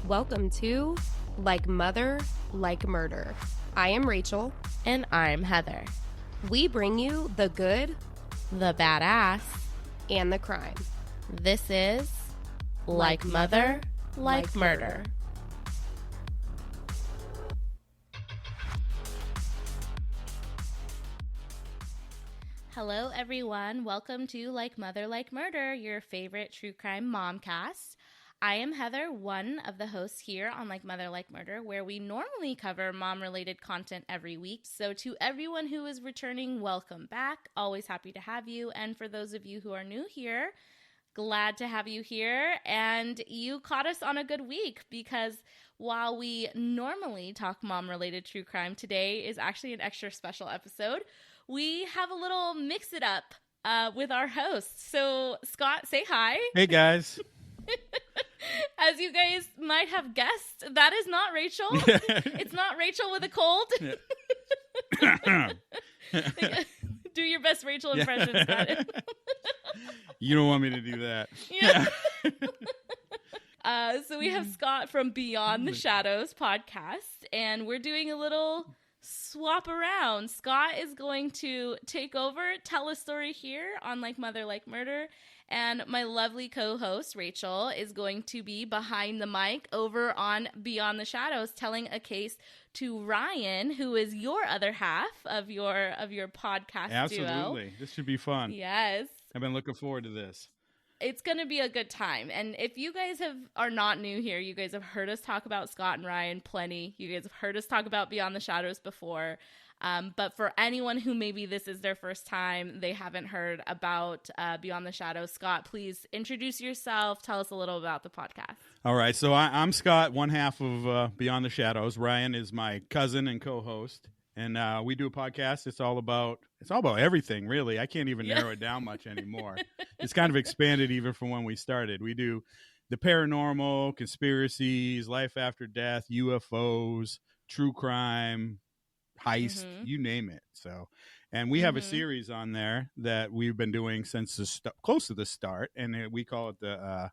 Welcome to Like Mother, Like Murder. I am Rachel. And I'm Heather. We bring you the good, The badass, and the crime. This is Like Mother, Like Murder. Hello, everyone. Welcome to Like Mother, Like Murder, your favorite true crime momcast. I am Heather, one of the hosts here on Like Mother, Like Murder, where we normally cover mom-related content every week. So to everyone who is returning, welcome back. Always happy to have you. And for those of you who are new here, glad to have you here. And you caught us on a good week because while we normally talk mom-related true crime, today is actually an extra special episode. We have a little mix it up with our hosts. So Scott, say hi. Hey guys. As you guys might have guessed, that is not Rachel. It's not Rachel with a cold. Do your best Rachel impression, Scott. You don't want me to do that. Yeah. So we have Scott from Beyond the Shadows podcast, and we're doing a little swap around. Scott is going to take over, tell a story here on Like Mother, Like Murder, and my lovely co-host, Rachel, is going to be behind the mic over on Beyond the Shadows, telling a case to Ryan, who is your other half of your podcast duo. Absolutely. This should be fun. Yes. I've been looking forward to this. It's going to be a good time. And if you guys are not new here, you guys have heard us talk about Scott and Ryan plenty. You guys have heard us talk about Beyond the Shadows before. But for anyone who maybe this is their first time, they haven't heard about Beyond the Shadows, Scott, please introduce yourself. Tell us a little about the podcast. All right. So I'm Scott, one half of Beyond the Shadows. Ryan is my cousin and co-host. And we do a podcast. It's all about everything, really. I can't even narrow it down much anymore. It's kind of expanded even from when we started. We do the paranormal, conspiracies, life after death, UFOs, true crime, heist, you name it. So, and we have a series on there that we've been doing since close to the start, and we call it the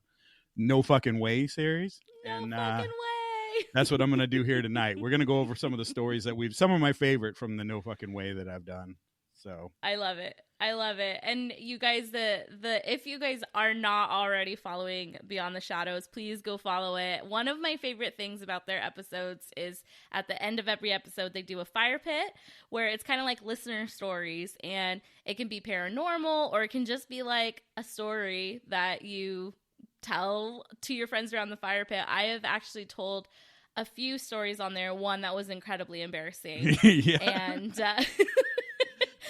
No Fucking Way series. No fucking way. That's what I'm going to do here tonight. We're going to go over some of the stories some of my favorite from the No Fucking Way that I've done. So I love it. And you guys, if you guys are not already following Beyond the Shadows, please go follow it. One of my favorite things about their episodes is at the end of every episode, they do a fire pit where it's kind of like listener stories, and it can be paranormal or it can just be like a story that you tell to your friends around the fire pit. I have actually told a few stories on there. One that was incredibly embarrassing. Yeah. And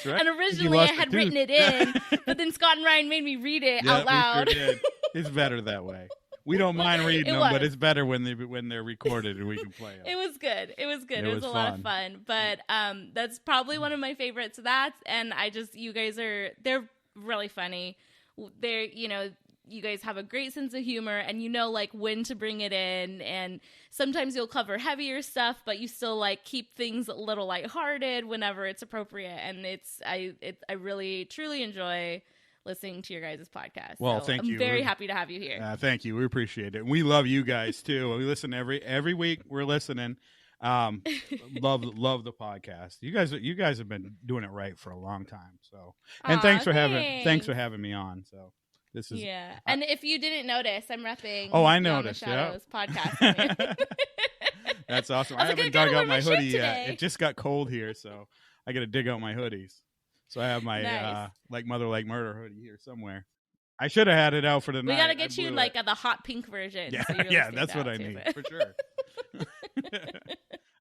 right. And originally I had written it in, but then Scott and Ryan made me read it out loud. We sure did. It's better that way. We don't mind reading them, but it's better when they're recorded and we can play them. It was good. It was a lot of fun. But that's probably one of my favorites. And you guys they're really funny. They're, you guys have a great sense of humor, and like when to bring it in, and sometimes you'll cover heavier stuff, but you still like keep things a little lighthearted whenever it's appropriate. And I really truly enjoy listening to your guys' podcast. Well, thank you. I'm very happy to have you here. Thank you. We appreciate it. And we love you guys too. We listen every week. We're listening. Love the podcast. You guys have been doing it right for a long time. So, and thanks for having me on. So. This is and if you didn't notice, I'm repping. Oh, I Beyond noticed. The Shadows podcast. That's awesome. I haven't dug out my hoodie yet. It just got cold here, so I got to dig out my hoodies. So I have my Like Mother, Like Murder hoodie here somewhere. I should have had it out for the night. We got to get you like the hot pink version. Yeah, so yeah, that's what I need for sure.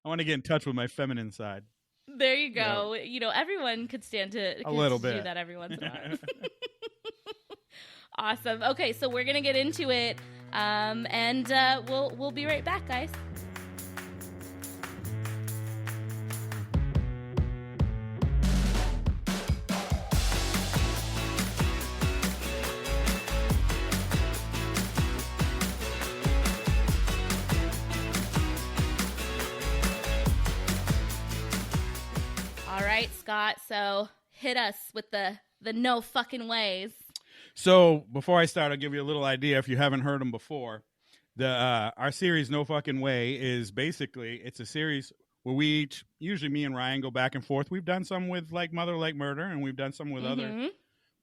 I want to get in touch with my feminine side. There you go. Everyone could stand to do that every once in a while. Awesome. Okay, so we're gonna get into it, and we'll be right back, guys. All right, Scott. So hit us with the no fucking ways. So before I start, I'll give you a little idea if you haven't heard them before. Our series No Fucking Way is basically, it's a series where we each, usually me and Ryan, go back and forth. We've done some with Like Mother Like Murder, and we've done some with other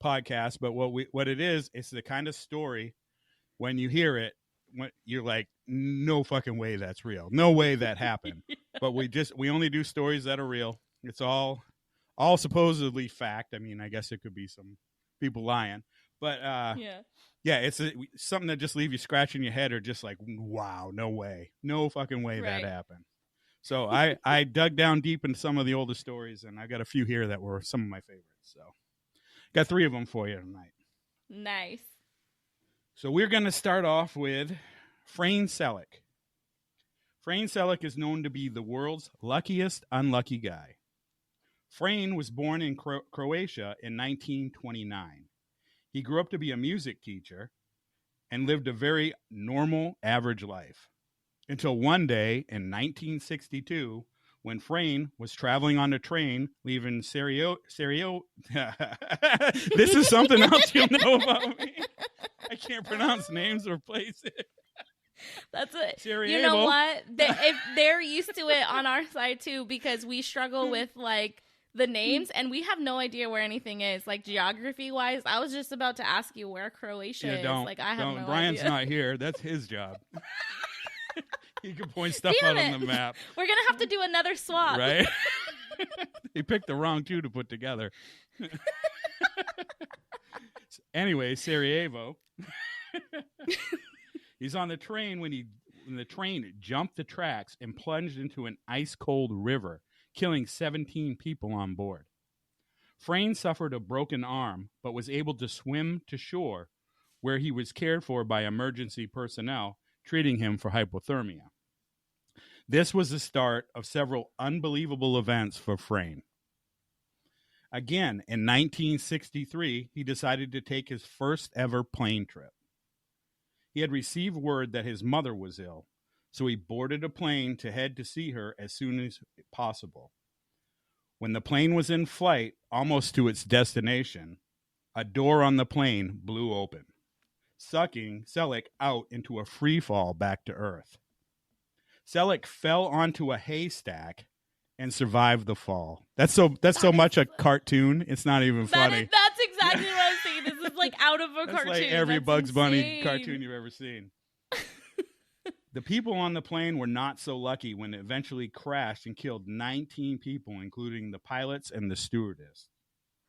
podcasts. But what it is, it's the kind of story when you hear it, you're like, no fucking way that's real. No way that happened. But we only do stories that are real. It's all supposedly fact. I mean, I guess it could be some people lying, but yeah, it's something that just leave you scratching your head or just like, wow, no way, no fucking way that happened. So I dug down deep into some of the older stories, and I got a few here that were some of my favorites. So got 3 of them for you tonight. Nice. So we're going to start off with Frane Selleck. Frane Selleck is known to be the world's luckiest unlucky guy. Frane was born in Croatia in 1929. He grew up to be a music teacher and lived a very normal, average life. Until one day in 1962, when Frane was traveling on a train leaving Sarajevo. This is something else you'll know about me. I can't pronounce names or places. That's it. Sarajevo. You know what? If they're used to it on our side too, because we struggle with like the names and we have no idea where anything is, like geography wise. I was just about to ask you where Croatia is. Like I have no Brian's idea. not here. That's his job. He can point stuff out on the map. We're gonna have to do another swap, right? He picked the wrong 2 to put together. Anyway, Sarajevo. He's on the train when the train jumped the tracks and plunged into an ice-cold river, killing 17 people on board. Frane suffered a broken arm, but was able to swim to shore, where he was cared for by emergency personnel, treating him for hypothermia. This was the start of several unbelievable events for Frane. Again, in 1963, he decided to take his first ever plane trip. He had received word that his mother was ill, so he boarded a plane to head to see her as soon as possible. When the plane was in flight, almost to its destination, a door on the plane blew open, sucking Selleck out into a free fall back to Earth. Selleck fell onto a haystack and survived the fall. That's so much a cartoon. It's not even funny. That's exactly what I was saying. This is like out of a cartoon. Like every Bugs insane. Bunny cartoon you've ever seen. The people on the plane were not so lucky when it eventually crashed and killed 19 people, including the pilots and the stewardess.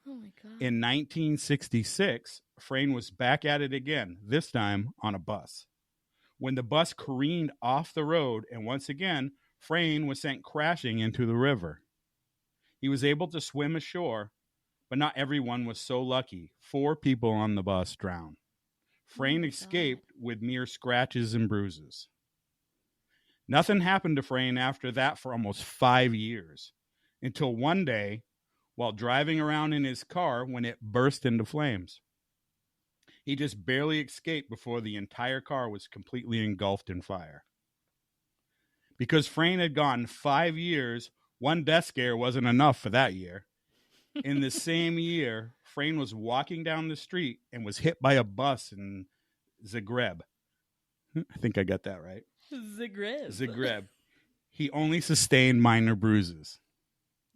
Oh my God. In 1966, Frane was back at it again, this time on a bus. When the bus careened off the road, and once again, Frane was sent crashing into the river. He was able to swim ashore, but not everyone was so lucky. 4 people on the bus drowned. Frane escaped with mere scratches and bruises. Nothing happened to Frane after that for almost 5 years, until one day, while driving around in his car, when it burst into flames. He just barely escaped before the entire car was completely engulfed in fire. Because Frane had gone 5 years, one death scare wasn't enough for that year. In the same year, Frane was walking down the street and was hit by a bus in Zagreb. I think I got that right. Zagreb. He only sustained minor bruises.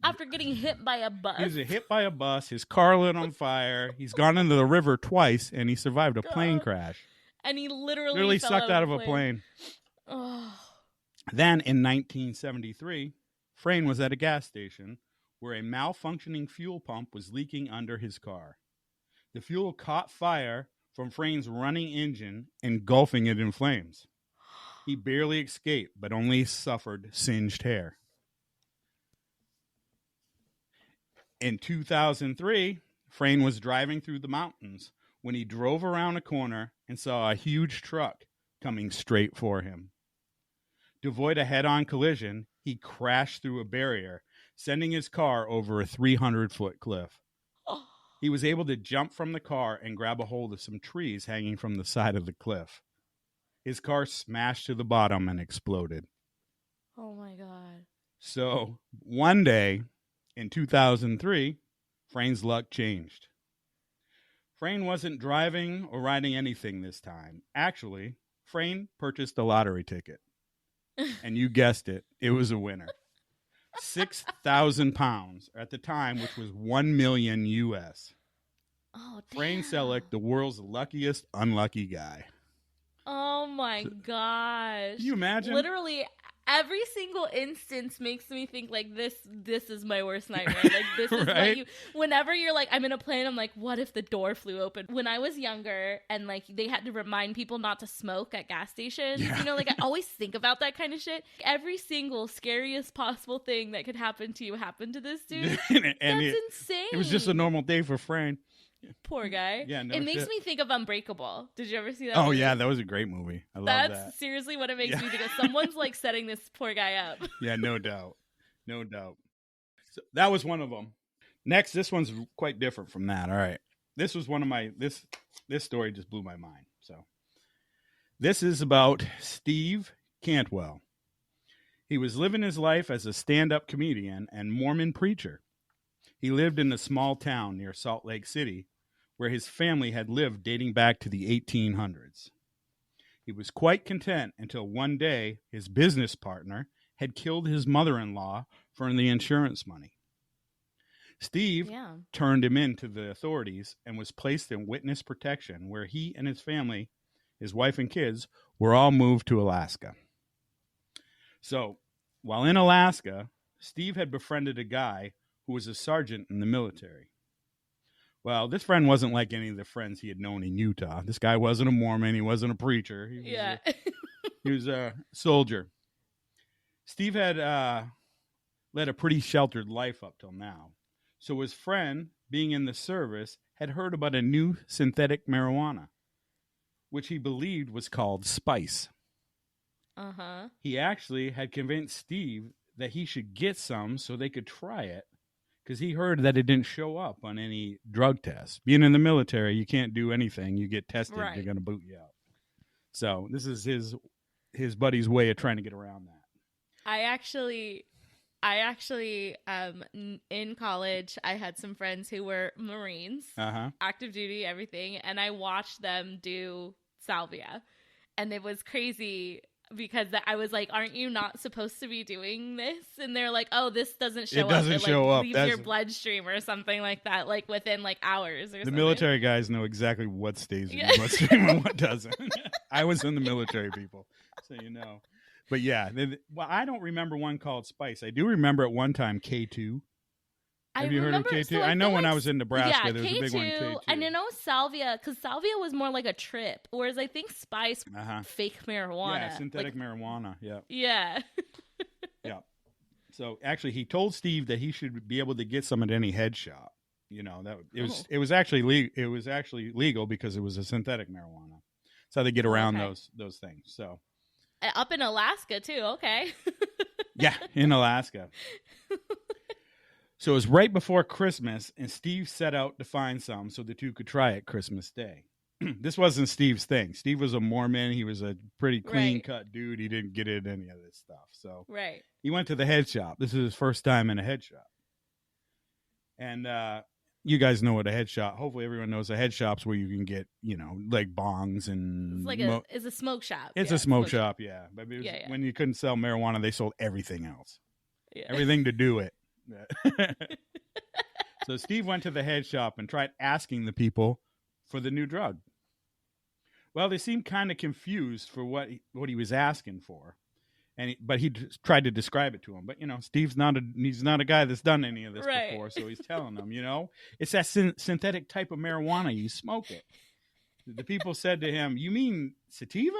After getting hit by a bus. He was hit by a bus. His car lit on fire. He's gone into the river twice, and he survived a plane crash. And he literally fell sucked out of a plane. Oh. Then, in 1973, Frane was at a gas station where a malfunctioning fuel pump was leaking under his car. The fuel caught fire from Frane's running engine, engulfing it in flames. He barely escaped, but only suffered singed hair. In 2003, Frane was driving through the mountains when he drove around a corner and saw a huge truck coming straight for him. To avoid a head-on collision, he crashed through a barrier, sending his car over a 300-foot cliff. He was able to jump from the car and grab a hold of some trees hanging from the side of the cliff. His car smashed to the bottom and exploded. Oh, my God. So, one day, in 2003, Frane's luck changed. Frane wasn't driving or riding anything this time. Actually, Frayne purchased a lottery ticket. And you guessed it, it was a winner. 6,000 pounds at the time, which was 1 million US. Oh, damn. Frayne Selleck, the world's luckiest unlucky guy. Oh my gosh. Can you imagine? Literally every single instance makes me think like this is my worst nightmare. Like this is Right? what whenever you're like, I'm in a plane, I'm like, what if the door flew open? When I was younger and like they had to remind people not to smoke at gas stations, Yeah. you know, like I always think about that kind of shit. Every single scariest possible thing that could happen to you happened to this dude. and That's insane. it was just a normal day for Frayne. Poor guy. Yeah, no it makes shit. me think of Unbreakable. Did you ever see that? Oh, movie? yeah, that was a great movie. I love That's that. seriously what it makes Yeah. me think of. Someone's like setting this poor guy up. Yeah, no doubt. No doubt. So that was one of them. Next, this one's quite different from that. All right. This was one of my, this story just blew my mind. So this is about Steve Cantwell. He was living his life as a stand-up comedian and Mormon preacher. He lived in a small town near Salt Lake City where his family had lived dating back to the 1800s. He was quite content until one day his business partner had killed his mother-in-law for the insurance money. Steve turned him in to the authorities and was placed in witness protection, where he and his family, his wife and kids, were all moved to Alaska. So, while in Alaska, Steve had befriended a guy who was a sergeant in the military. Well, this friend wasn't like any of the friends he had known in Utah. This guy wasn't a Mormon. He wasn't a preacher. He was a soldier. Steve had led a pretty sheltered life up till now. So his friend, being in the service, had heard about a new synthetic marijuana, which he believed was called spice. Uh-huh. He actually had convinced Steve that he should get some so they could try it, because he heard that it didn't show up on any drug tests. Being in the military, you can't do anything. You get tested, right. They're going to boot you out. So this is his buddy's way of trying to get around that. I actually, in college, I had some friends who were Marines, active duty, everything, and I watched them do Salvia, and it was crazy. Because I was like, aren't you not supposed to be doing this? And they're like, oh, this doesn't show up. It doesn't show up. Leaves your bloodstream or something like that, like within like hours or something. The military guys know exactly what stays in your bloodstream and what doesn't. I was in the military, people, so you know. But yeah, well, I don't remember one called Spice. I do remember at one time K2. Have you heard of K2? So I know when like, I was in Nebraska, there was K2, a big one, K2. And I know Salvia, because Salvia was more like a trip, whereas I think Spice, fake marijuana. Yeah, synthetic marijuana, yeah. Yeah. Yeah. So actually, he told Steve that he should be able to get some at any head shop. You know, that it was actually legal because it was a synthetic marijuana. That's how they get around those things. So up in Alaska too. Okay. Yeah, in Alaska. So it was right before Christmas, and Steve set out to find some so the two could try it Christmas Day. This wasn't Steve's thing. Steve was a Mormon. He was a pretty clean-cut dude. He didn't get into any of this stuff. So he went to the head shop. This is his first time in a head shop. And you guys know what a head shop. Hopefully everyone knows a head shop's where you can get, you know, like bongs and... It's like it's a smoke shop. It's a smoke shop, yeah. But it was, when you couldn't sell marijuana, they sold everything else. Yeah. Everything to do it. So Steve went to the head shop and tried asking the people for the new drug. Well, they seemed kind of confused for what he was asking for, but he tried to describe it to him. But you know, Steve's not a guy that's done any of this before, so he's telling them, you know, it's that synthetic type of marijuana. You smoke it. The people said to him, "You mean sativa?"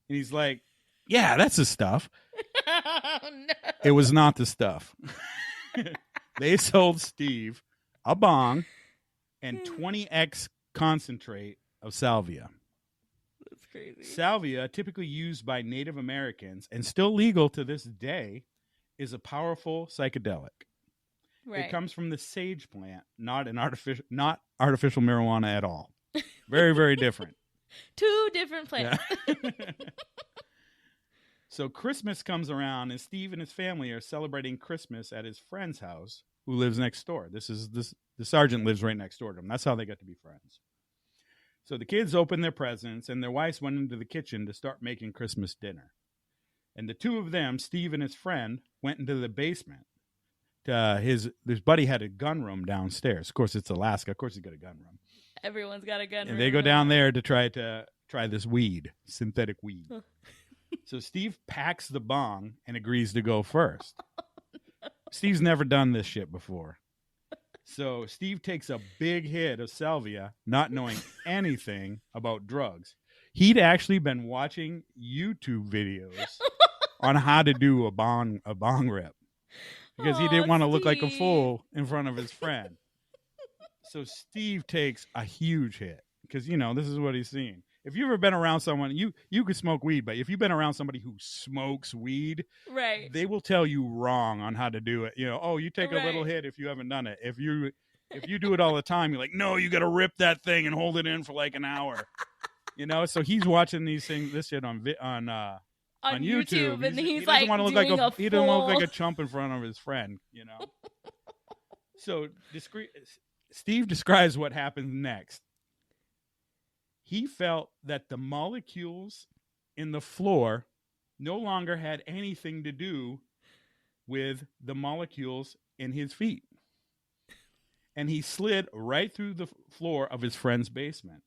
And he's like, "Yeah, that's the stuff." Oh, no. It was not the stuff. They sold Steve a bong and 20x concentrate of salvia. That's crazy. Salvia, typically used by Native Americans and still legal to this day, is a powerful psychedelic. Right. It comes from the sage plant, not artificial marijuana at all. Very, very different. Two different plants. Yeah. So Christmas comes around, and Steve and his family are celebrating Christmas at his friend's house, who lives next door. The sergeant lives right next door to him. That's how they got to be friends. So the kids opened their presents, and their wives went into the kitchen to start making Christmas dinner. And the two of them, Steve and his friend, went into the basement. His buddy had a gun room downstairs. Of course, it's Alaska. Of course, he's got a gun room. Everyone's got a gun room. And they go down there to try this weed, synthetic weed. So Steve packs the bong and agrees to go first. Steve's never done this shit before. So Steve takes a big hit of Salvia, not knowing anything about drugs. He'd actually been watching YouTube videos on how to do a bong rip because he didn't want to look like a fool in front of his friend. So Steve takes a huge hit because, this is what he's seeing. If you've ever been around someone, you could smoke weed, but if you've been around somebody who smokes weed, right, they will tell you wrong on how to do it. You take a little hit if you haven't done it. If you do it all the time, you're like, no, you got to rip that thing and hold it in for like an hour. So he's watching this shit on YouTube, and he doesn't want to look like he doesn't look like a chump in front of his friend. So Steve describes what happens next. He felt that the molecules in the floor no longer had anything to do with the molecules in his feet. And he slid right through the floor of his friend's basement.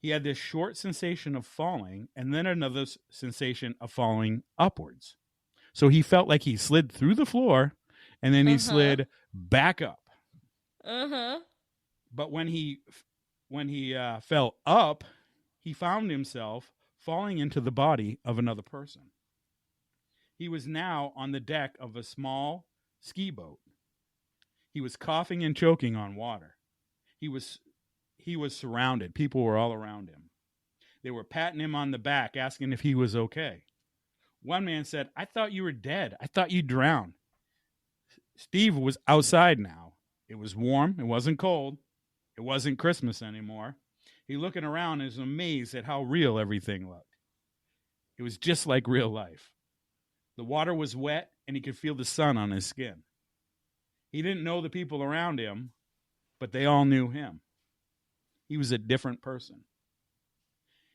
He had this short sensation of falling and then another sensation of falling upwards. So he felt like he slid through the floor and then he slid back up. But when he fell up, he found himself falling into the body of another person. He was now on the deck of a small ski boat. He was coughing and choking on water. He was surrounded. People were all around him. They were patting him on the back, asking if he was okay. One man said, "I thought you were dead. I thought you drowned." Steve was outside now. It was warm. It wasn't cold. It wasn't Christmas anymore. He looking around and was amazed at how real everything looked. It was just like real life. The water was wet, and he could feel the sun on his skin. He didn't know the people around him, but they all knew him. He was a different person.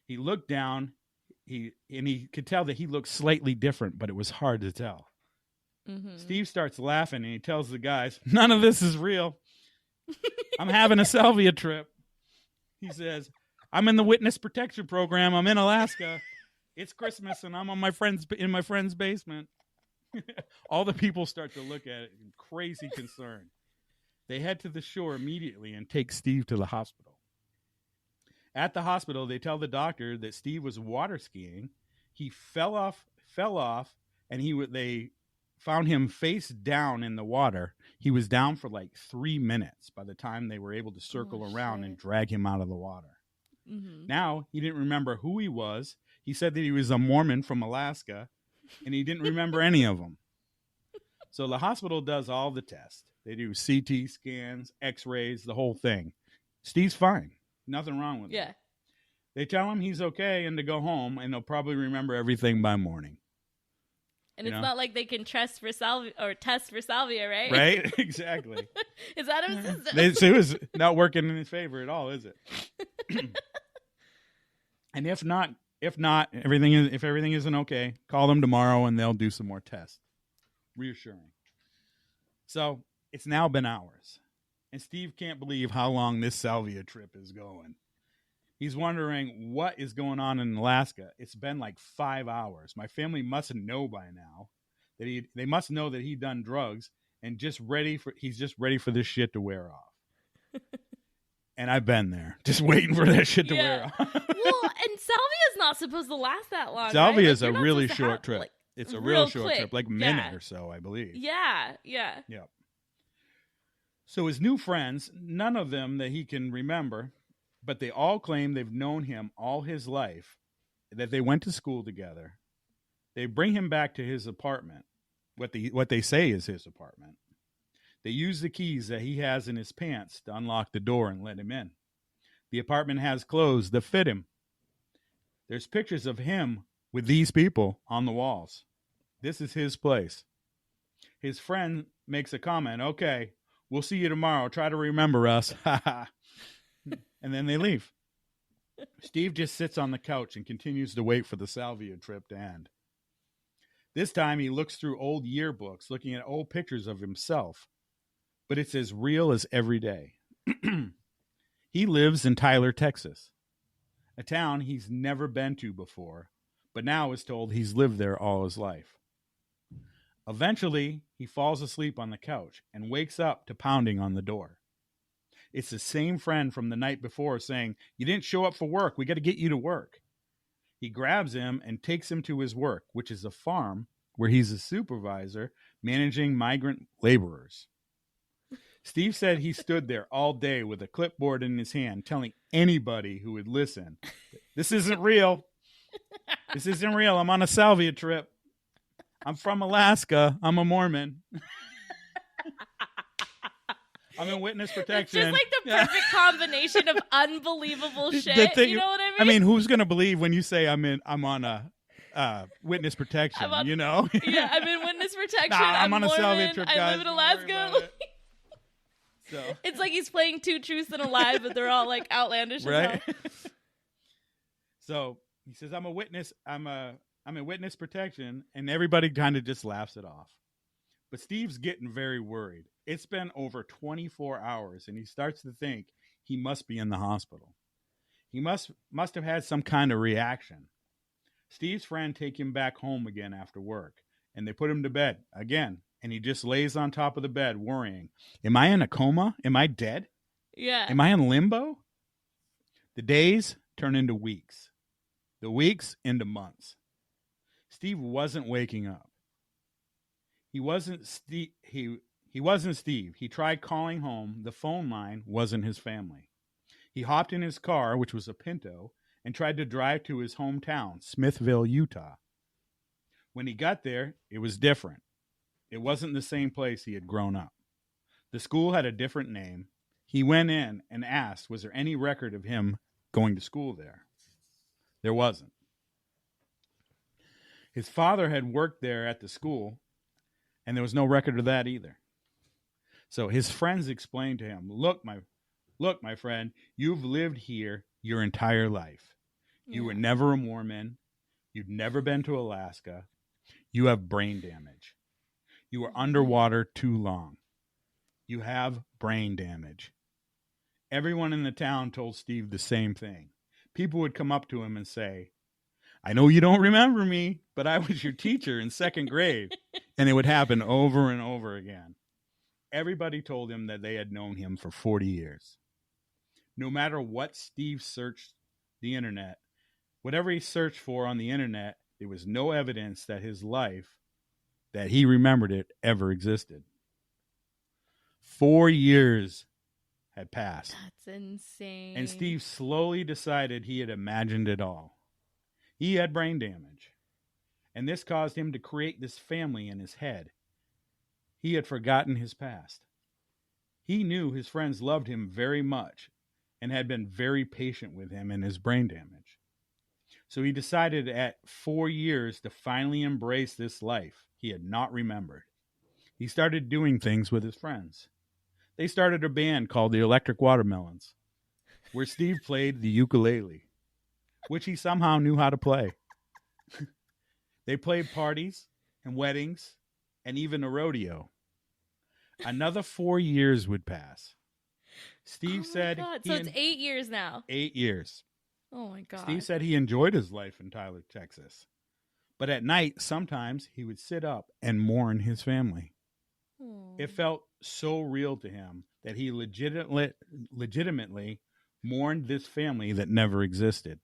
He looked down, and he could tell that he looked slightly different, but it was hard to tell. Steve starts laughing, and he tells the guys, "None of this is real. I'm having a Salvia trip." He says, "I'm in the witness protection program. I'm in Alaska. It's Christmas, and I'm in my friend's basement." All the people start to look at it in crazy concern. They head to the shore immediately and take Steve to the hospital. At the hospital, they tell the doctor that Steve was water skiing. He fell off, and they found him face down in the water. He was down for like 3 minutes by the time they were able to circle around and drag him out of the water. Now, he didn't remember who he was. He said that he was a Mormon from Alaska, and he didn't remember any of them. So the hospital does all the tests. They do CT scans, X-rays, the whole thing. Steve's fine. Nothing wrong with him. They tell him he's okay and to go home, and they'll probably remember everything by morning. And it's not like they can test for Salvia, right? Right? Exactly. Is that a system? It was not working in his favor at all, is it? And if everything isn't okay, call them tomorrow and they'll do some more tests. Reassuring. So it's now been hours, and Steve can't believe how long this Salvia trip is going. He's wondering what is going on in Alaska. It's been like 5 hours. My family must know by now that they must know that he done drugs and he's just ready for this shit to wear off. And I've been there, just waiting for that shit to wear off. Well, and Salvia's not supposed to last that long. Salvia is a really short trip. It's a real short trip, like a minute or so, I believe. Yeah. Yep. So his new friends, none of them that he can remember, but they all claim they've known him all his life, that they went to school together. They bring him back to his apartment, what they say is his apartment. They use the keys that he has in his pants to unlock the door and let him in. The apartment has clothes that fit him. There's pictures of him with these people on the walls. This is his place. His friend makes a comment, "Okay, we'll see you tomorrow. Try to remember us." And then they leave. Steve just sits on the couch and continues to wait for the Salvia trip to end. This time he looks through old yearbooks, looking at old pictures of himself, but it's as real as every day. He lives in Tyler, Texas, a town he's never been to before, but now is told he's lived there all his life. Eventually, he falls asleep on the couch and wakes up to pounding on the door. It's the same friend from the night before saying, "You didn't show up for work. We got to get you to work." He grabs him and takes him to his work, which is a farm where he's a supervisor managing migrant laborers. Steve said he stood there all day with a clipboard in his hand, telling anybody who would listen, "This isn't real. This isn't real. I'm on a Salvia trip. I'm from Alaska. I'm a Mormon. I'm in witness protection." It's just like the perfect combination of unbelievable shit. You know what I mean? I mean, who's going to believe when you say I'm on a witness protection? I'm in witness protection. I'm on a Mormon. Salvia trip, guys. I live in Alaska. So It's like he's playing Two Truths and a Lie, but they're all like outlandish, right? as hell. So he says, "I'm a witness. I'm in witness protection," and everybody kind of just laughs it off. But Steve's getting very worried. It's been over 24 hours, and he starts to think he must be in the hospital. He must have had some kind of reaction. Steve's friend take him back home again after work, and they put him to bed again. And he just lays on top of the bed worrying. Am I in a coma? Am I dead? Yeah. Am I in limbo? The days turn into weeks. The weeks into months. Steve wasn't waking up. He wasn't Steve. He wasn't Steve. He tried calling home. The phone line wasn't his family. He hopped in his car, which was a Pinto, and tried to drive to his hometown, Smithville, Utah. When he got there, it was different. It wasn't the same place he had grown up. The school had a different name. He went in and asked, was there any record of him going to school there? There wasn't. His father had worked there at the school, and there was no record of that either. So his friends explained to him, look, my friend, you've lived here your entire life. You were never a Mormon. You've never been to Alaska. You have brain damage. You were underwater too long. You have brain damage. Everyone in the town told Steve the same thing. People would come up to him and say, "I know you don't remember me, but I was your teacher in second grade." And it would happen over and over again. Everybody told him that they had known him for 40 years. No matter what Steve searched the internet, whatever he searched for on the internet, there was no evidence that his life, that he remembered it, ever existed. 4 years had passed. That's insane. And Steve slowly decided he had imagined it all. He had brain damage. And this caused him to create this family in his head. He had forgotten his past. He knew his friends loved him very much and had been very patient with him in his brain damage. So he decided at 4 years to finally embrace this life he had not remembered. He started doing things with his friends. They started a band called the Electric Watermelons, where Steve played the ukulele, which he somehow knew how to play. They played parties and weddings and even a rodeo. Another 4 years would pass. Steve said... God. So it's 8 years now. 8 years. Oh, my God. Steve said he enjoyed his life in Tyler, Texas. But at night, sometimes he would sit up and mourn his family. It felt so real to him that he legitimately mourned this family that never existed.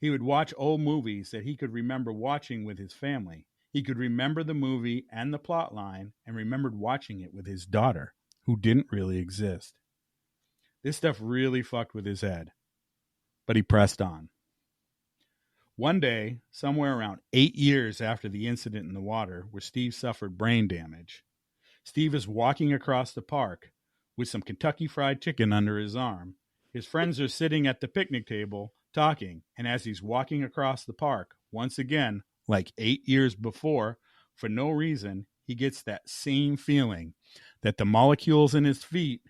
He would watch old movies that he could remember watching with his family. He could remember the movie and the plot line and remembered watching it with his daughter, who didn't really exist. This stuff really fucked with his head, but he pressed on. One day, somewhere around 8 years after the incident in the water where Steve suffered brain damage, Steve is walking across the park with some Kentucky Fried Chicken under his arm. His friends are sitting at the picnic table talking, and as he's walking across the park, once again, like 8 years before, for no reason, he gets that same feeling that the molecules in his feet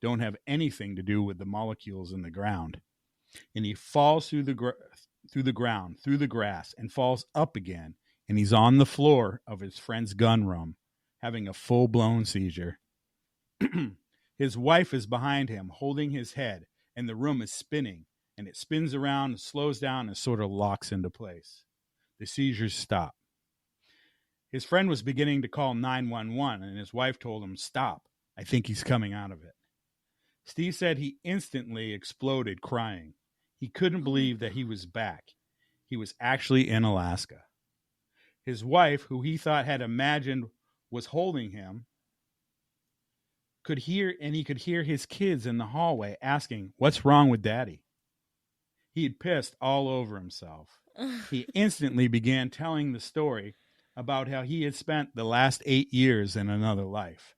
don't have anything to do with the molecules in the ground. and he falls through the ground, through the grass, and falls up again, and he's on the floor of his friend's gun room, having a full-blown seizure. His wife is behind him, holding his head, and the room is spinning, and it spins around and slows down and sort of locks into place. The seizures stop. His friend was beginning to call 911, and his wife told him, "Stop. I think he's coming out of it." Steve said he instantly exploded crying. He couldn't believe that he was back. He was actually in Alaska. His wife, who he thought had imagined was holding him, he could hear his kids in the hallway asking, "What's wrong with Daddy?" He had pissed all over himself. He instantly began telling the story about how he had spent the last 8 years in another life.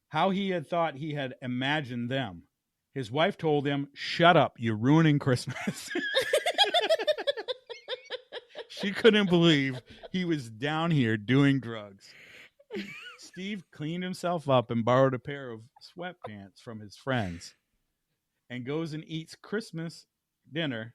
How he had thought he had imagined them. His wife told him, "Shut up, you're ruining Christmas." She couldn't believe he was down here doing drugs. Steve cleaned himself up and borrowed a pair of sweatpants from his friends and goes and eats Christmas dinner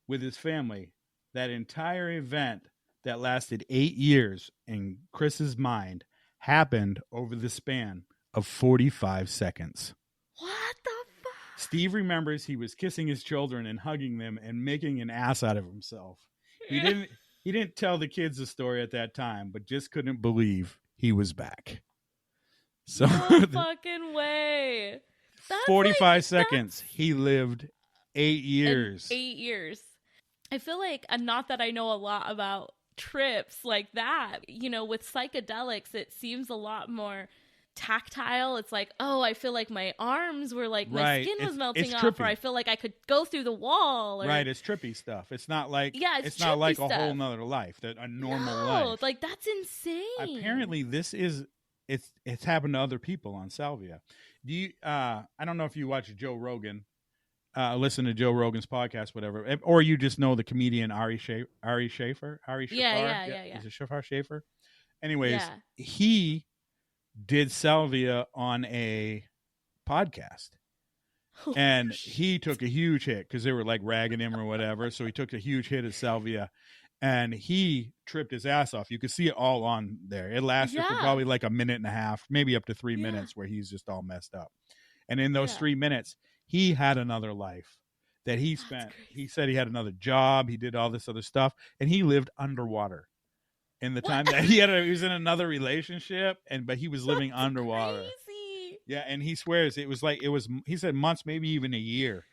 with his family. That entire event that lasted 8 years in Chris's mind happened over the span of 45 seconds. What the fuck? Steve remembers he was kissing his children and hugging them and making an ass out of himself. He didn't tell the kids the story at that time, but just couldn't believe he was back. So No fucking way. That's 45 seconds. He lived 8 years. 8 years. I feel like, not that I know a lot about trips like that, with psychedelics, it seems a lot more tactile. It's like, oh, I feel like my arms were like, my skin was melting off, trippy. or I feel like I could go through the wall. Or... Right, it's trippy stuff. It's not like it's not like stuff. a whole nother life, a normal life. Like that's insane. Apparently, it's happened to other people on Salvia. Do you? I don't know if you watch Joe Rogan, listen to Joe Rogan's podcast, whatever, or you just know the comedian Ari Shaffar. Yeah. Is it Shaffar? Anyways, he did Salvia on a podcast, and he took a huge hit because they were like ragging him or whatever. So he took a huge hit at Salvia, and he tripped his ass off. You could see it all on there. It lasted for probably like a minute and a half, maybe up to 3 minutes, where he's just all messed up. And in those 3 minutes, he had another life that he spent. He said he had another job. He did all this other stuff, and he lived underwater. In the time that he was in another relationship, but he was living underwater. Crazy. Yeah, and he swears he said months, maybe even a year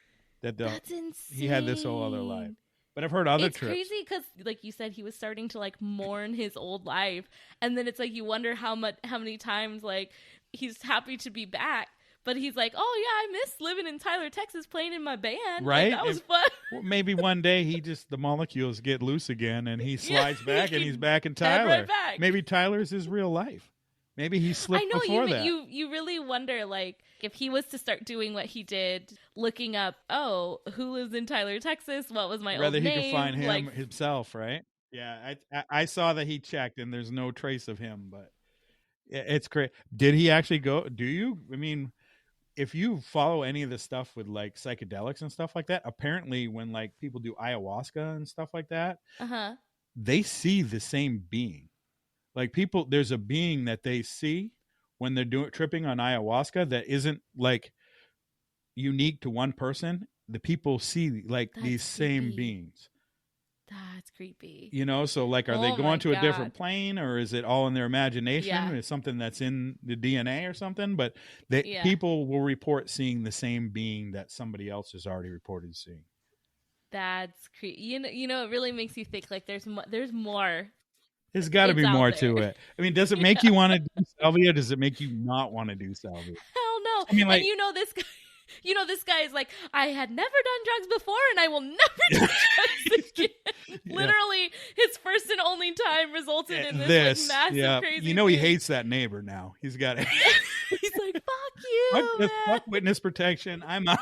that's insane. He had this whole other life. But I've heard other trips. It's crazy because, like you said, he was starting to like mourn his old life, and then it's like you wonder how many times like he's happy to be back. But he's like, oh, yeah, I miss living in Tyler, Texas, playing in my band. Right? Like, that was fun. Well, maybe one day the molecules get loose again and he slides back and he's back in Tyler. Right back. Maybe Tyler's his real life. Maybe he slipped before that. You really wonder, like, if he was to start doing what he did, looking up, oh, who lives in Tyler, Texas? What was my old name? Whether he could find him himself, right? Yeah, I saw that he checked and there's no trace of him, but it's great. Did he actually go? Do you? I mean... If you follow any of the stuff with like psychedelics and stuff like that, apparently when like people do ayahuasca and stuff like that, they see the same being. Like there's a being that they see when they're tripping on ayahuasca that isn't like unique to one person. The people see like these same beings. That's creepy. So like, are they going to a different plane, or is it all in their imagination? Yeah. It's something that's in the DNA or something, but people will report seeing the same being that somebody else has already reported seeing. That's creepy. It really makes you think like there's more. There's got to be more to it. I mean, does it make you want to do salvia? Does it make you not want to do salvia? Hell no. I mean, like, and this guy. This guy is like, I had never done drugs before and I will never do drugs again. Literally, his first and only time resulted in this like, massive crazy thing. He hates that neighbor now. He's got it. He's like, fuck you, man. Fuck witness protection. I'm out.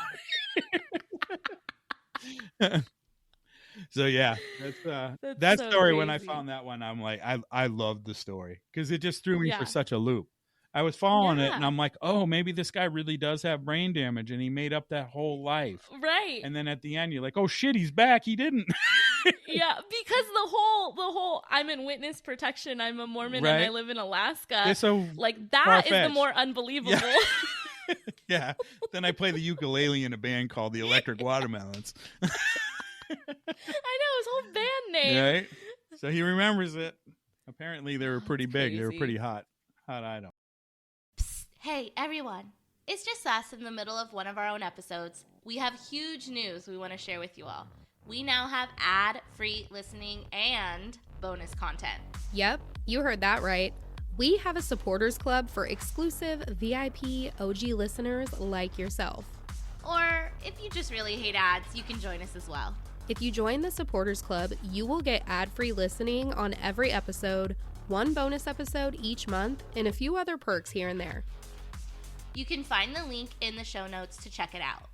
So, yeah, that story, crazy. When I found that one, I'm like, I loved the story because it just threw me for such a loop. I was following it, Yeah. and I'm like, oh, maybe this guy really does have brain damage, and he made up that whole life. Right. And then at the end, you're like, oh shit, he's back. He didn't. Yeah, because the whole I'm in witness protection, I'm a Mormon Right. and I live in Alaska. It's so Like that is the far-fetched. more unbelievable. Yeah. Yeah. Then I play the ukulele in a band called the Electric Watermelons. I know his whole band name. Right? So he remembers it. Apparently they were pretty That's big. They were crazy. pretty hot item. Psst, hey, everyone. It's just us in the middle of one of our own episodes. We have huge news we want to share with you all. We now have ad-free listening and bonus content. Yep, you heard that right. We have a supporters club for exclusive VIP OG listeners like yourself. Or if you just really hate ads, you can join us as well. If you join the supporters club, you will get ad-free listening on every episode, one bonus episode each month, and a few other perks here and there. You can find the link in the show notes to check it out.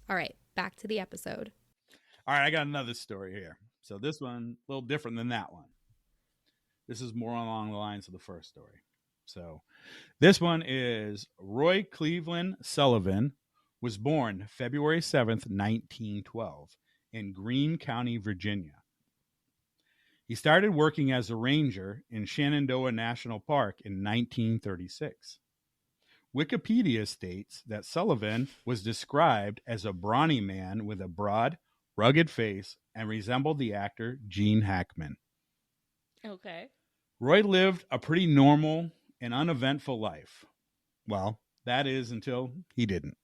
All right, back to the episode. All right, I got another story here. So this one, a little different than that one. This is more along the lines of the first story. So this one is Roy Cleveland Sullivan was born February 7th, 1912 in Greene County, Virginia. He started working as a ranger in Shenandoah National Park in 1936. Wikipedia states that Sullivan was described as a brawny man with a broad, rugged face and resembled the actor Gene Hackman. Okay. Roy lived a pretty normal and uneventful life. Well, that is until he didn't,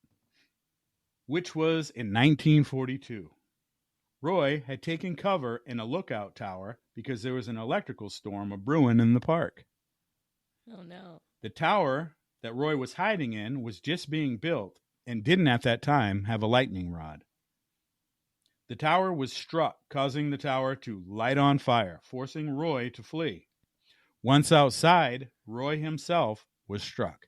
which was in 1942. Roy had taken cover in a lookout tower because there was an electrical storm a-brewing in the park. Oh, no. The tower that Roy was hiding in was just being built and didn't at that time have a lightning rod. The tower was struck, causing the tower to light on fire, forcing Roy to flee. Once outside, Roy himself was struck.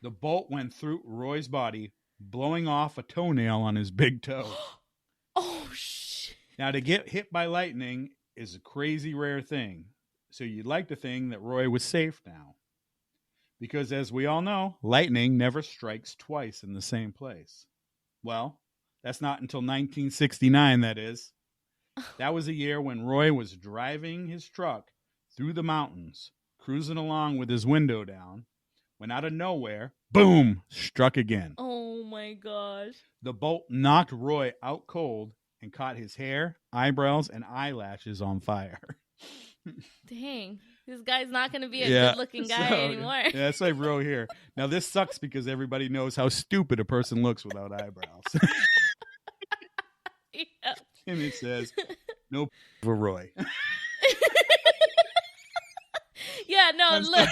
The bolt went through Roy's body, blowing off a toenail on his big toe. Oh, shit. Now, to get hit by lightning is a crazy rare thing, so you'd like to think that Roy was safe now. Because as we all know, lightning never strikes twice in the same place. Well, that's not until 1969, that is. That was a year when Roy was driving his truck through the mountains, cruising along with his window down, when out of nowhere, boom, struck again. Oh, my gosh. The bolt knocked Roy out cold and caught his hair, eyebrows, and eyelashes on fire. Dang. This guy's not going to be a good-looking guy anymore. Yeah, that's like Roy here. Now, this sucks because everybody knows how stupid a person looks without eyebrows. Yeah. And it says, no for Roy. Yeah, no, look,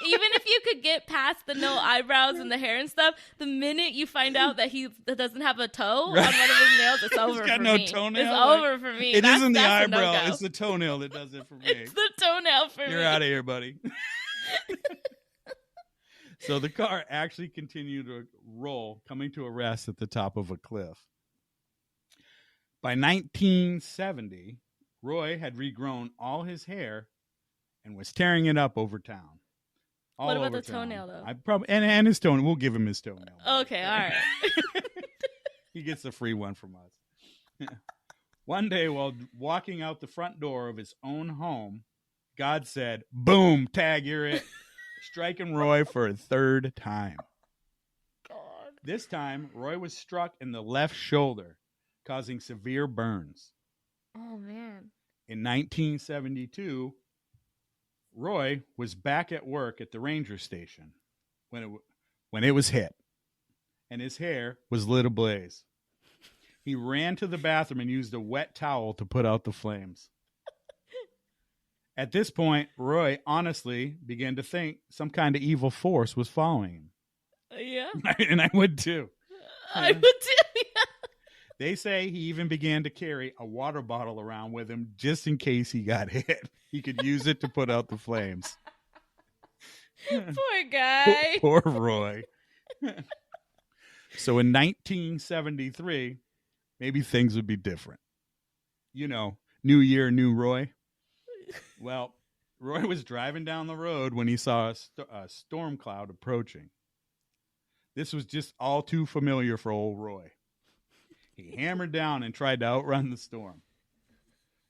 even if you could get past the no eyebrows and the hair and stuff, the minute you find out that he doesn't have a toe on one of his nails, it's over He's got for no me. toenail. It's over for me. It isn't the that's a eyebrow, no-go. it's the toenail that does it for me. It's the toenail for me. You're out of here, buddy. So the car actually continued to roll, coming to a rest at the top of a cliff. By 1970, Roy had regrown all his hair and was tearing it up over town. All What about over the town. toenail, though? I probably and his toenail. We'll give him his toenail. Okay, all right. He gets a free one from us. One day, while walking out the front door of his own home, God said, "Boom, tag, you're it," striking Roy for a third time. God. This time, Roy was struck in the left shoulder, causing severe burns. Oh, man. In 1972, Roy was back at work at the ranger station when it was hit, and his hair was lit ablaze. He ran to the bathroom and used a wet towel to put out the flames. At this point, Roy honestly began to think some kind of evil force was following him. Yeah. And I would too. I would too. Yeah. They say he even began to carry a water bottle around with him just in case he got hit. He could use it to put out the flames. Poor guy. Poor Roy. So in 1973, maybe things would be different. You know, new year, new Roy. Well, Roy was driving down the road when he saw a storm cloud approaching. This was just all too familiar for old Roy. He hammered down and tried to outrun the storm.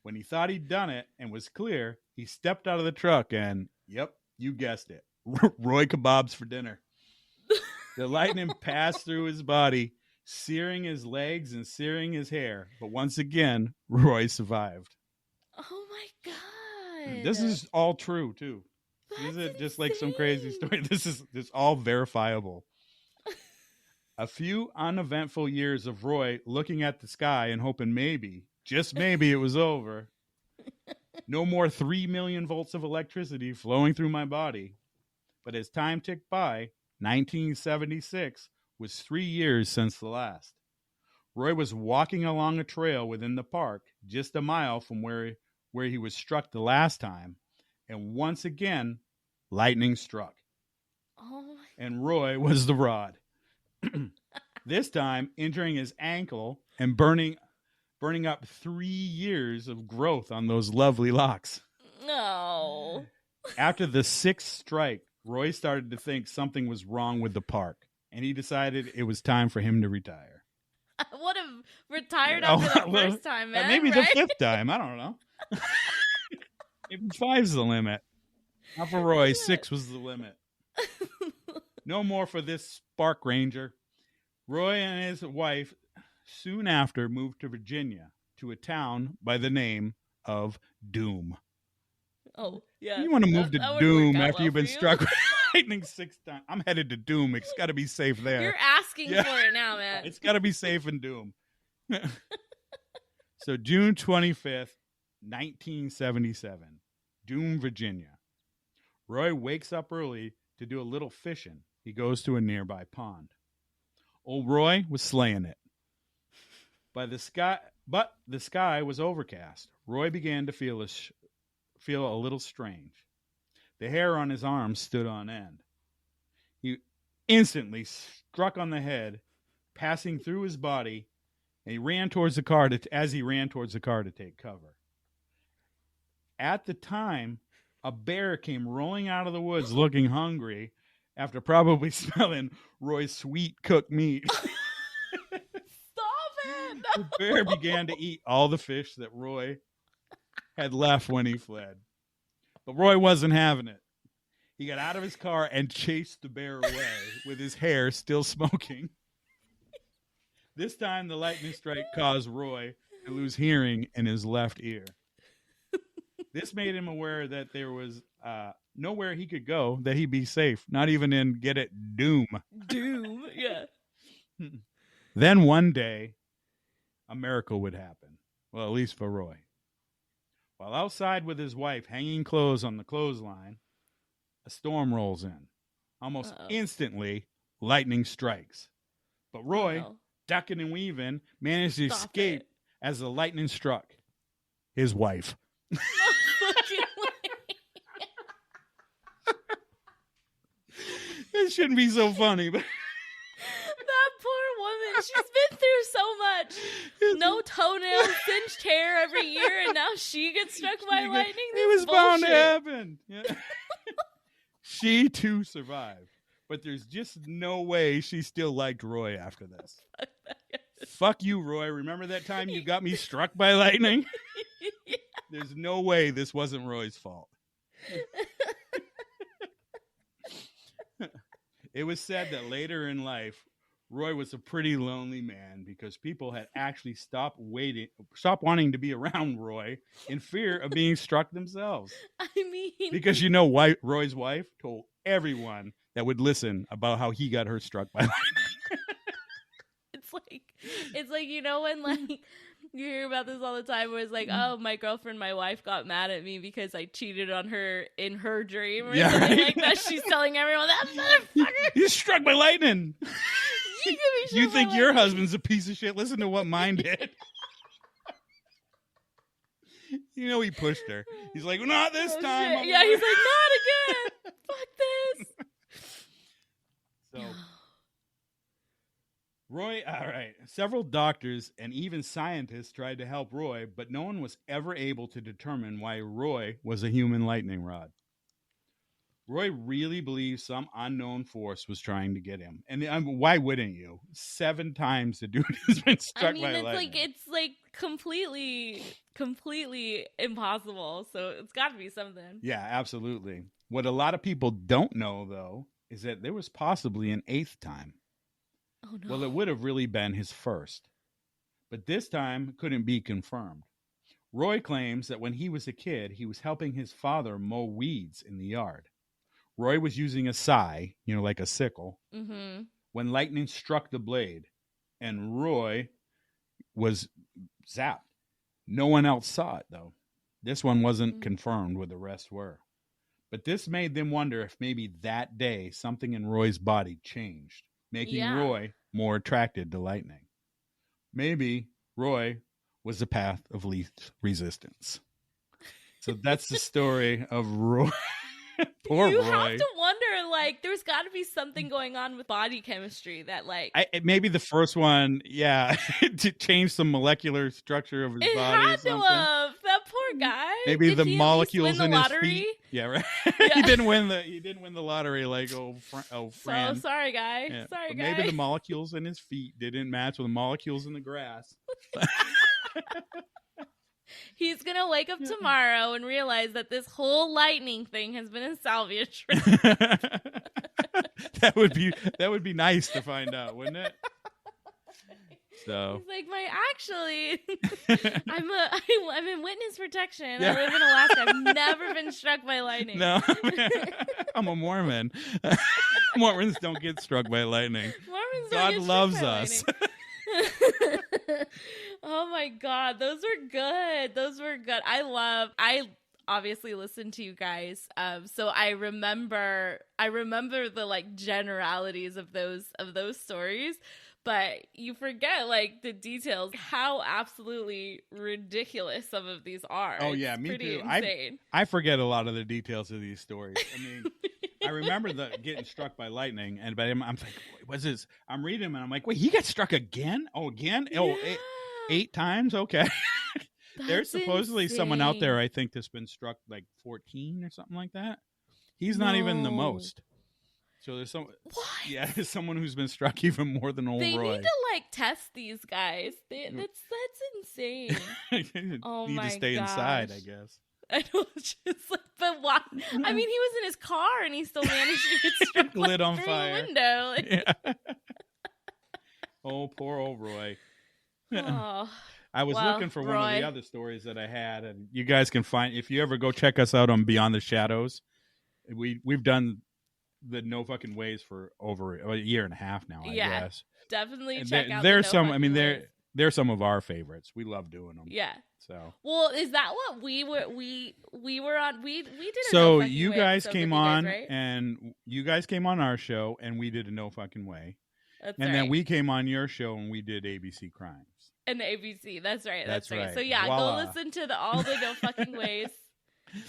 When he thought he'd done it and was clear, he stepped out of the truck and, yep, you guessed it, Roy kebabs for dinner. The lightning passed through his body, searing his legs and searing his hair. But once again, Roy survived. Oh my God. This is all true, too. That's This isn't just insane. like some crazy story. This is all verifiable. A few uneventful years of Roy looking at the sky and hoping maybe, just maybe, it was over. No more 3 million volts of electricity flowing through my body. But as time ticked by, 1976 was 3 years since the last. Roy was walking along a trail within the park, just a mile from where he was struck the last time, and once again, lightning struck. Oh my. And Roy was the rod. This time, injuring his ankle and burning up 3 years of growth on those lovely locks. No. After the 6th strike, Roy started to think something was wrong with the park, and he decided it was time for him to retire. I would have retired after the first time, man. Maybe right? the 5th time. I don't know. Maybe 5's the limit. Not for Roy. 6 was the limit. No more for this Spark Ranger. Roy and his wife soon after moved to Virginia to a town by the name of Doom. Oh, yeah. You want to move That to would Doom work out after well you've been for you. struck with lightning 6 times. I'm headed to Doom. It's got to be safe there. You're asking Yeah. for it now, man. It's got to be safe in Doom. So June 25th, 1977, Doom, Virginia. Roy wakes up early to do a little fishing. He goes to a nearby pond. Old Roy was slaying it. But the sky was overcast. Roy began to feel a little strange. The hair on his arms stood on end. He instantly struck on the head, passing through his body, and he ran towards the car to take cover. At the time, a bear came rolling out of the woods looking hungry after probably smelling Roy's sweet cooked meat. Stop it! The bear began to eat all the fish that Roy had left when he fled. But Roy wasn't having it. He got out of his car and chased the bear away with his hair still smoking. This time, the lightning strike caused Roy to lose hearing in his left ear. This made him aware that there was nowhere he could go that he'd be safe, not even in, get it, Doom. Doom, yeah. Then one day, a miracle would happen. Well, at least for Roy. While outside with his wife hanging clothes on the clothesline, a storm rolls in. Almost instantly, lightning strikes. But Roy, ducking and weaving, managed to escape as the lightning struck his wife. It shouldn't be so funny, but That poor woman, she's been through so much. No toenails, singed hair every year, and now she gets struck by lightning? It was bound to happen. Yeah. She too survived, but there's just no way she still liked Roy after this. Fuck you, Roy. Remember that time you got me struck by lightning? Yeah. There's no way this wasn't Roy's fault. It was said that later in life, Roy was a pretty lonely man because people had actually stopped wanting to be around Roy in fear of being struck themselves. I mean, Because Roy's wife told everyone that would listen about how he got her struck by lightning. it's like when you hear about this all the time where it's like, oh, my wife got mad at me because I cheated on her in her dream or something like that. She's telling everyone, that motherfucker, You're struck by lightning. You think your lightning. husband's a piece of shit? Listen to what mine did. He pushed her. He's like, not this time. Shit. Yeah, he's like, not again. Fuck this. So Roy, all right. Several doctors and even scientists tried to help Roy, but no one was ever able to determine why Roy was a human lightning rod. Roy really believes some unknown force was trying to get him. And why wouldn't you? 7 times the dude has been struck by lightning. It's like completely impossible. So it's got to be something. Yeah, absolutely. What a lot of people don't know, though, is that there was possibly an 8th time. Oh, no. Well, it would have really been his first. But this time couldn't be confirmed. Roy claims that when he was a kid, he was helping his father mow weeds in the yard. Roy was using a scythe, like a sickle, when lightning struck the blade, and Roy was zapped. No one else saw it, though. This one wasn't confirmed what the rest were. But this made them wonder if maybe that day something in Roy's body changed, making Roy more attracted to lightning. Maybe Roy was the path of least resistance. So that's the story of Roy. Poor you Roy. Have to wonder, there's got to be something going on with body chemistry that, maybe the first one, to change some molecular structure of his body. It had to have. That poor guy. Maybe Did the he molecules win in the his lottery? feet. Yeah, right. Yeah. He didn't win the lottery like Fran. So sorry, guy. Yeah. Sorry, But guy. maybe the molecules in his feet didn't match with the molecules in the grass. He's going to wake up tomorrow and realize that this whole lightning thing has been a salvia trick. That would be nice to find out, wouldn't it? So he's like, I'm in witness protection. I live in Alaska. I've never been struck by lightning. No, I'm a Mormon. Mormons don't get struck by lightning. God loves us. Oh my God, those were good. I obviously listened to you guys, so I remember the generalities of those stories, but you forget the details, how absolutely ridiculous some of these are. Oh yeah, it's me pretty too. Insane. I forget a lot of the details of these stories. I mean, I remember getting struck by lightning, but I'm like, what's this? I'm reading them and I'm like, wait, he got struck again? Oh, again? Yeah. Oh, 8 times? Okay. There's supposedly someone out there, I think, that's been struck 14 or something like that. He's not even the most. So there's there's someone who's been struck even more than old Roy. They need to test these guys. That's insane. Oh need my to stay gosh. inside, I guess. I know, but why? I mean, he was in his car and he still managed to get struck lit on through fire. the window. Yeah. Oh, poor old Roy. Oh, I was looking for one of the other stories that I had, and you guys can find, if you ever go check us out on Beyond the Shadows. We've done the No Fucking Ways for over a year and a half now, I guess. Definitely check out there's the No some, I mean, Fucking Ways. they're some of our favorites. We love doing them. Yeah. So. Well, is that what we were on? We did a So No Fucking you Way guys episode came with you guys, on, right? and you guys came on our show, and we did a No Fucking Way. That's and right. then we came on your show, and we did ABC Crimes. And ABC. That's right. That's right. So yeah, Voila. go listen to all the No Fucking Ways,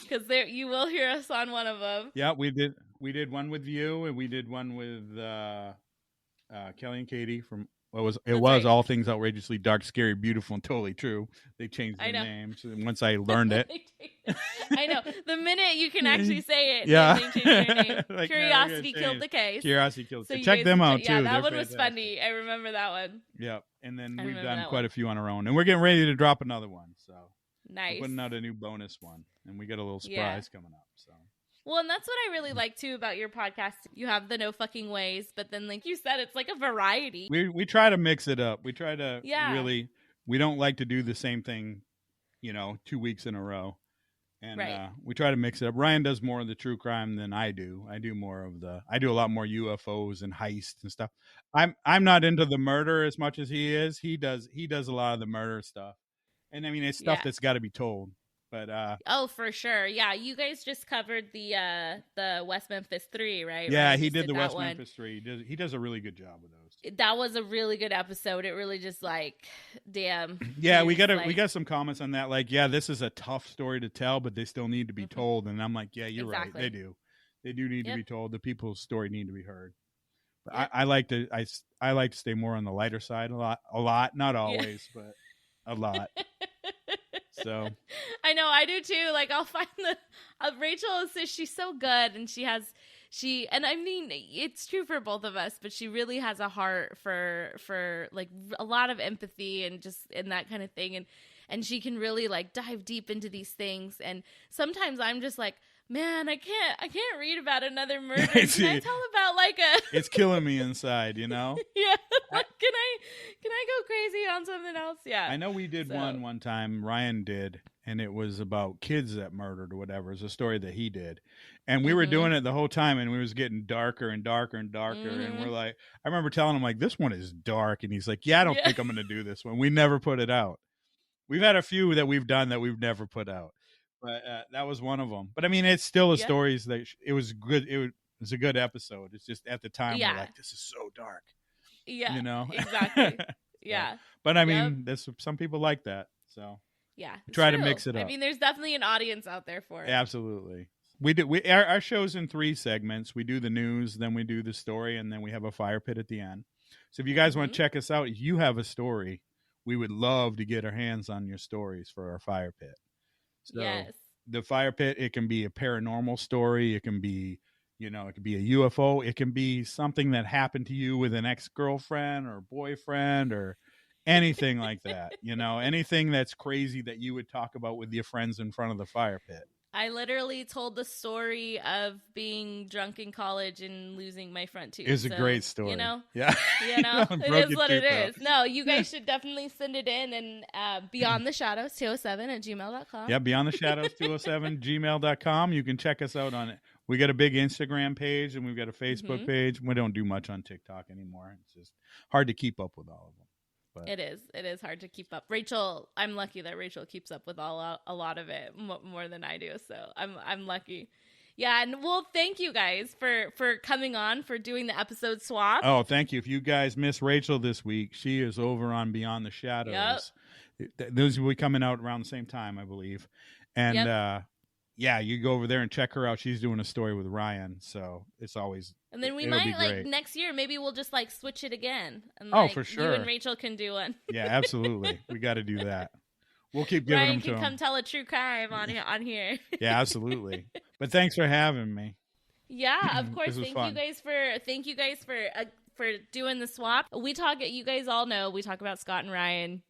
because there you will hear us on one of them. Yeah, we did one with you, and we did one with Kelly and Katie from right. All Things Outrageously Dark, Scary, Beautiful, and Totally True. They changed their names once I learned it. I know. The minute you can actually say it, yeah. they changed their name. Curiosity killed the case. Curiosity killed the case. Check them out too. Yeah, that They're one was fantastic. funny. I remember that one. Yep. And then we've done quite a few on our own, and we're getting ready to drop another one. So nice. We're putting out a new bonus one, and we got a little surprise coming up. So. Well, and that's what I really like too about your podcast. You have the No Fucking Ways, but then like you said, it's like a variety. We try to mix it up. We try to really. We don't like to do the same thing, 2 weeks in a row. And we try to mix it up. Ryan does more of the true crime than I do. I do a lot more UFOs and heists and stuff. I'm not into the murder as much as he is. He does a lot of the murder stuff. And I mean, it's stuff that's got to be told. But oh, for sure. Yeah, you guys just covered the West Memphis 3, right? Yeah, Ryan he did the West one. Memphis 3. He does a really good job with those. That was a really good episode. It really just damn. Yeah, we got some comments on that. This is a tough story to tell, but they still need to be told. And I'm like, yeah, you're right. They do. They do need to be told. The people's story need to be heard. I, I like to I like to stay more on the lighter side a lot, not always, but a lot. So I know I do too. Like I'll find Rachel says she's so good, and and I mean it's true for both of us, but she really has a heart for like a lot of empathy and just and that kind of thing, and she can really like dive deep into these things. And sometimes I'm just like, man, I can't read about another murder. Can I tell about like it's killing me inside, you know? Yeah. Like, can I go crazy on something else? Yeah. I know we did one time, Ryan did, and it was about kids that murdered or whatever. It's a story that he did. And we were doing it the whole time, and we was getting darker and darker and darker. And we're like, I remember telling him like, this one is dark. And he's like, yeah, I don't think I'm going to do this one. We never put it out. We've had a few that we've done that we've never put out. But that was one of them. But I mean, it's still a stories that it was good. It was a good episode. It's just at the time we're like, this is so dark. Yeah, you know, exactly. Yeah, but I mean, there's some people like that. So yeah, try to mix it up. I mean, there's definitely an audience out there for it. Absolutely. Our show's in 3 segments. We do the news, then we do the story, and then we have a fire pit at the end. So if you guys want to check us out, if you have a story, we would love to get our hands on your stories for our fire pit. So the fire pit, it can be a paranormal story. It can be, it could be a UFO. It can be something that happened to you with an ex-girlfriend or boyfriend or anything like that. Anything that's crazy that you would talk about with your friends in front of the fire pit. I literally told the story of being drunk in college and losing my front tooth. It's a great story. Yeah. It is what it is. No, you guys should definitely send it in and Beyond the Shadows 207 at gmail.com. Yeah, Beyond the Shadows 207 gmail.com. You can check us out on it. We got a big Instagram page and we've got a Facebook page. We don't do much on TikTok anymore. It's just hard to keep up with all of them. But it is hard to keep up. Rachel, I'm lucky that Rachel keeps up with a lot of it more than I do. So I'm lucky. Yeah. And well, thank you guys for coming on, for doing the episode swap. Oh, thank you. If you guys miss Rachel this week, she is over on Beyond the Shadows. Yep. Those will be coming out around the same time, I believe. And, you go over there and check her out. She's doing a story with Ryan, so it's always. And then we might next year, maybe we'll just switch it again. And, for sure. You and Rachel can do one. Yeah, absolutely. We got to do that. We'll keep giving them to him. Ryan can come tell a true crime on here. Yeah, absolutely. But thanks for having me. Yeah, of course. Thank you guys for doing the swap. You guys all know we talk about Scott and Ryan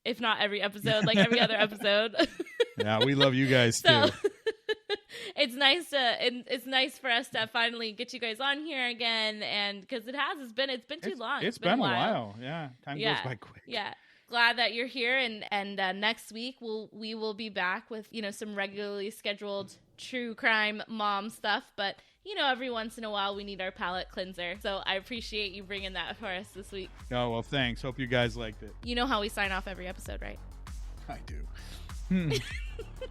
if not every episode, every other episode. Yeah, we love you guys too. It's nice for us to finally get you guys on here again, and because it's been too long. It's been a while. Yeah, time goes by quick. Yeah, glad that you're here, and next week we will be back with some regularly scheduled true crime mom stuff, but every once in a while we need our palate cleanser. So I appreciate you bringing that for us this week. Oh, well, thanks. Hope you guys liked it. You know how we sign off every episode, right? I do.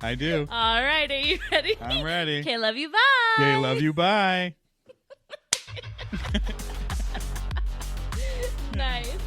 I do. All right. Are you ready? I'm ready. Okay, love you. Bye. Okay, love you. Bye. Nice.